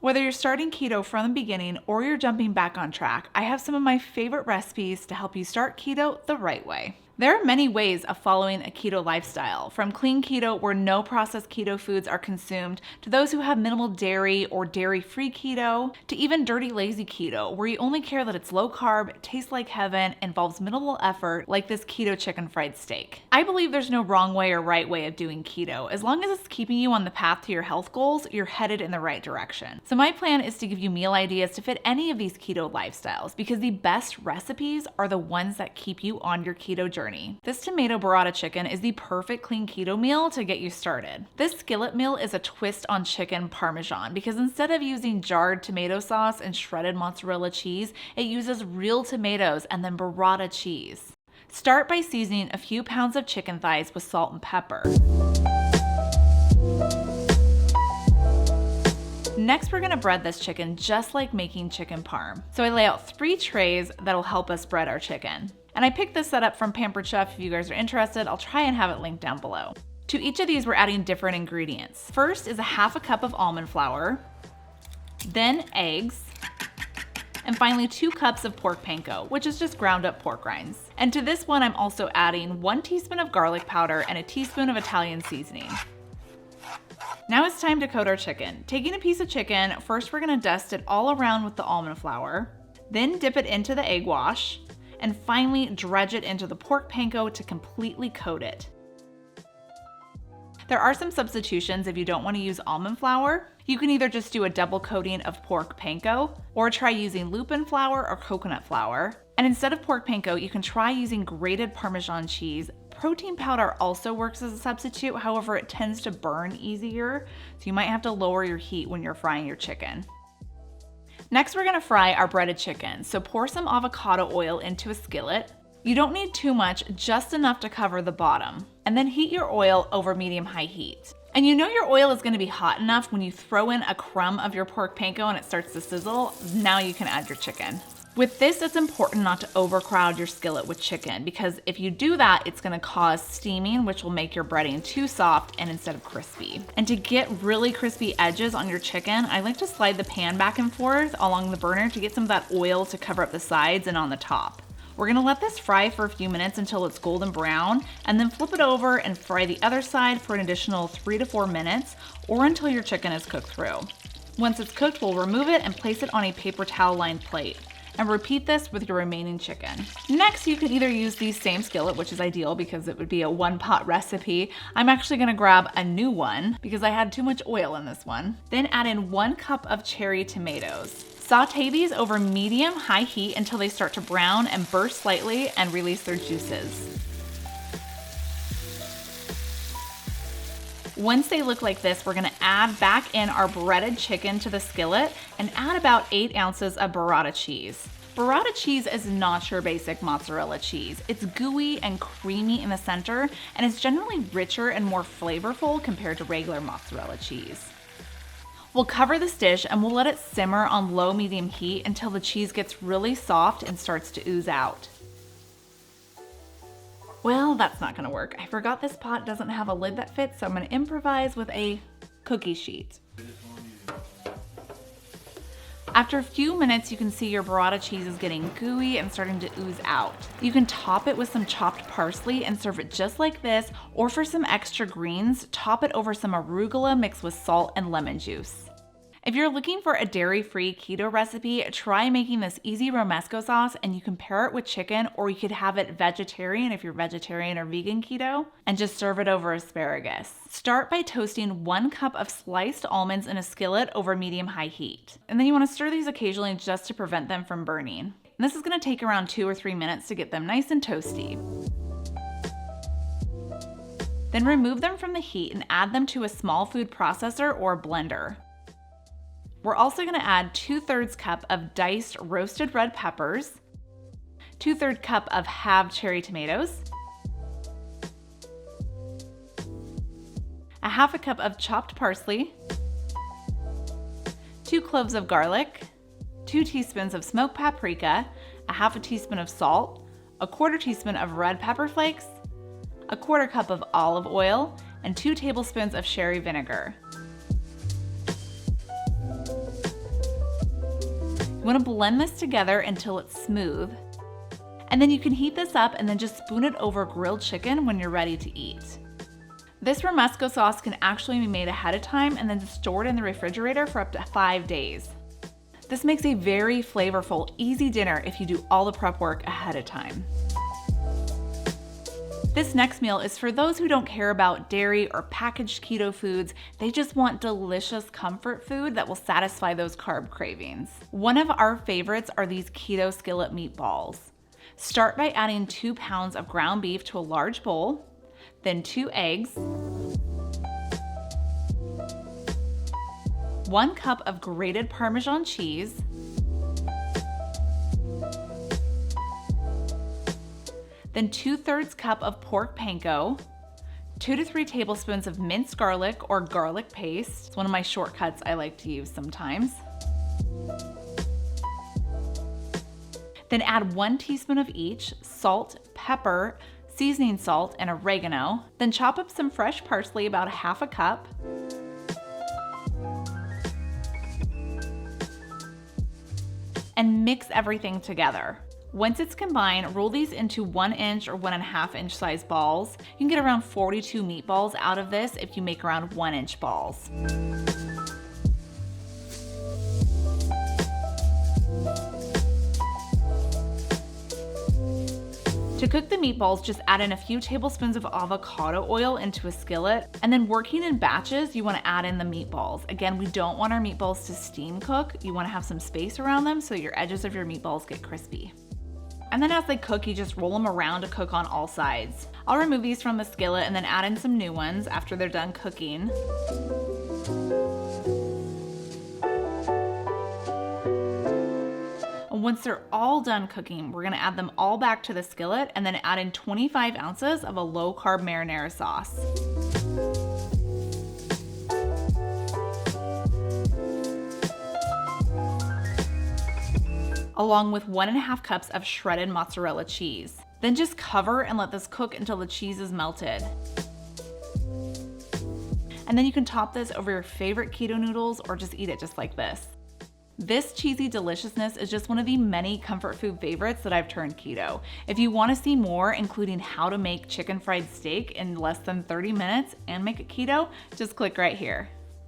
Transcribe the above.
Whether you're starting keto from the beginning or you're jumping back on track, I have some of my favorite recipes to help you start keto the right way. There are many ways of following a keto lifestyle, from clean keto where no processed keto foods are consumed, to those who have minimal dairy or dairy-free keto, to even dirty lazy keto where you only care that it's low carb, tastes like heaven, involves minimal effort like this keto chicken fried steak. I believe there's no wrong way or right way of doing keto. As long as it's keeping you on the path to your health goals, you're headed in the right direction. So my plan is to give you meal ideas to fit any of these keto lifestyles because the best recipes are the ones that keep you on your keto journey. This tomato burrata chicken is the perfect clean keto meal to get you started. This skillet meal is a twist on chicken parmesan because instead of using jarred tomato sauce and shredded mozzarella cheese, it uses real tomatoes and then burrata cheese. Start by seasoning a few pounds of chicken thighs with salt and pepper. Next, we're gonna bread this chicken just like making chicken parm. So I lay out 3 trays that'll help us bread our chicken. And I picked this setup from Pampered Chef. If you guys are interested, I'll try and have it linked down below. To each of these, we're adding different ingredients. First is a half a cup of almond flour, then eggs, and finally 2 cups of pork panko, which is just ground up pork rinds. And to this one, I'm also adding 1 teaspoon of garlic powder and a teaspoon of Italian seasoning. Now it's time to coat our chicken. Taking a piece of chicken, first we're gonna dust it all around with the almond flour, then dip it into the egg wash, and finally dredge it into the pork panko to completely coat it. There are some substitutions if you don't want to use almond flour. You can either just do a double coating of pork panko or try using lupin flour or coconut flour. And instead of pork panko, you can try using grated Parmesan cheese. Protein powder also works as a substitute, however, it tends to burn easier, so you might have to lower your heat when you're frying your chicken. Next, we're gonna fry our breaded chicken. So pour some avocado oil into a skillet. You don't need too much, just enough to cover the bottom. And then heat your oil over medium-high heat. And you know your oil is gonna be hot enough when you throw in a crumb of your pork panko and it starts to sizzle. Now you can add your chicken. With this, it's important not to overcrowd your skillet with chicken because if you do that, it's gonna cause steaming, which will make your breading too soft and instead of crispy. And to get really crispy edges on your chicken, I like to slide the pan back and forth along the burner to get some of that oil to cover up the sides and on the top. We're gonna let this fry for a few minutes until it's golden brown, and then flip it over and fry the other side for an additional 3 to 4 minutes or until your chicken is cooked through. Once it's cooked, we'll remove it and place it on a paper towel lined plate. And repeat this with your remaining chicken. Next, you can either use the same skillet, which is ideal because it would be a 1-pot recipe. I'm actually gonna grab a new one because I had too much oil in this one. Then add in 1 cup of cherry tomatoes. Saute these over medium-high heat until they start to brown and burst slightly and release their juices. Once they look like this, we're gonna add back in our breaded chicken to the skillet and add about 8 ounces of burrata cheese. Burrata cheese is not your basic mozzarella cheese. It's gooey and creamy in the center, and it's generally richer and more flavorful compared to regular mozzarella cheese. We'll cover this dish and we'll let it simmer on low-medium heat until the cheese gets really soft and starts to ooze out. Well, that's not gonna work. I forgot this pot doesn't have a lid that fits, so I'm gonna improvise with a cookie sheet. After a few minutes, you can see your burrata cheese is getting gooey and starting to ooze out. You can top it with some chopped parsley and serve it just like this, or for some extra greens, top it over some arugula mixed with salt and lemon juice. If you're looking for a dairy-free keto recipe, try making this easy romesco sauce and you can pair it with chicken, or you could have it vegetarian if you're vegetarian or vegan keto, and just serve it over asparagus. Start by toasting 1 cup of sliced almonds in a skillet over medium-high heat. And then you want to stir these occasionally just to prevent them from burning. And this is going to take around 2 or 3 minutes to get them nice and toasty. Then remove them from the heat and add them to a small food processor or blender. We're also gonna add 2/3 cup of diced roasted red peppers, 2/3 cup of halved cherry tomatoes, a half a cup of chopped parsley, 2 cloves of garlic, 2 teaspoons of smoked paprika, a half a teaspoon of salt, a 1/4 teaspoon of red pepper flakes, a 1/4 cup of olive oil, and 2 tablespoons of sherry vinegar. want to blend this together until it's smooth. And then you can heat this up and then just spoon it over grilled chicken when you're ready to eat. This romesco sauce can actually be made ahead of time and then stored in the refrigerator for up to 5 days. This makes a very flavorful, easy dinner if you do all the prep work ahead of time. This next meal is for those who don't care about dairy or packaged keto foods. They just want delicious comfort food that will satisfy those carb cravings. One of our favorites are these keto skillet meatballs. Start by adding 2 pounds of ground beef to a large bowl, then 2 eggs, 1 cup of grated Parmesan cheese, then 2/3 cup of pork panko, 2 to 3 tablespoons of minced garlic or garlic paste. It's one of my shortcuts I like to use sometimes. Then add 1 teaspoon of each, salt, pepper, seasoning salt, and oregano. Then chop up some fresh parsley, about 1/2 cup. And mix everything together. Once it's combined, roll these into 1 inch or 1.5 inch size balls. You can get around 42 meatballs out of this if you make around 1 inch balls. To cook the meatballs, just add in a few tablespoons of avocado oil into a skillet, and then working in batches, you want to add in the meatballs. Again, we don't want our meatballs to steam cook. You want to have some space around them so your edges of your meatballs get crispy. And then as they cook, you just roll them around to cook on all sides. I'll remove these from the skillet and then add in some new ones after they're done cooking. Once they're all done cooking, we're gonna add them all back to the skillet and then add in 25 ounces of a low-carb marinara sauce. Along with 1.5 cups of shredded mozzarella cheese. Then just cover and let this cook until the cheese is melted. And then you can top this over your favorite keto noodles or just eat it just like this. This cheesy deliciousness is just one of the many comfort food favorites that I've turned keto. If you want to see more, including how to make chicken fried steak in less than 30 minutes and make it keto, just click right here.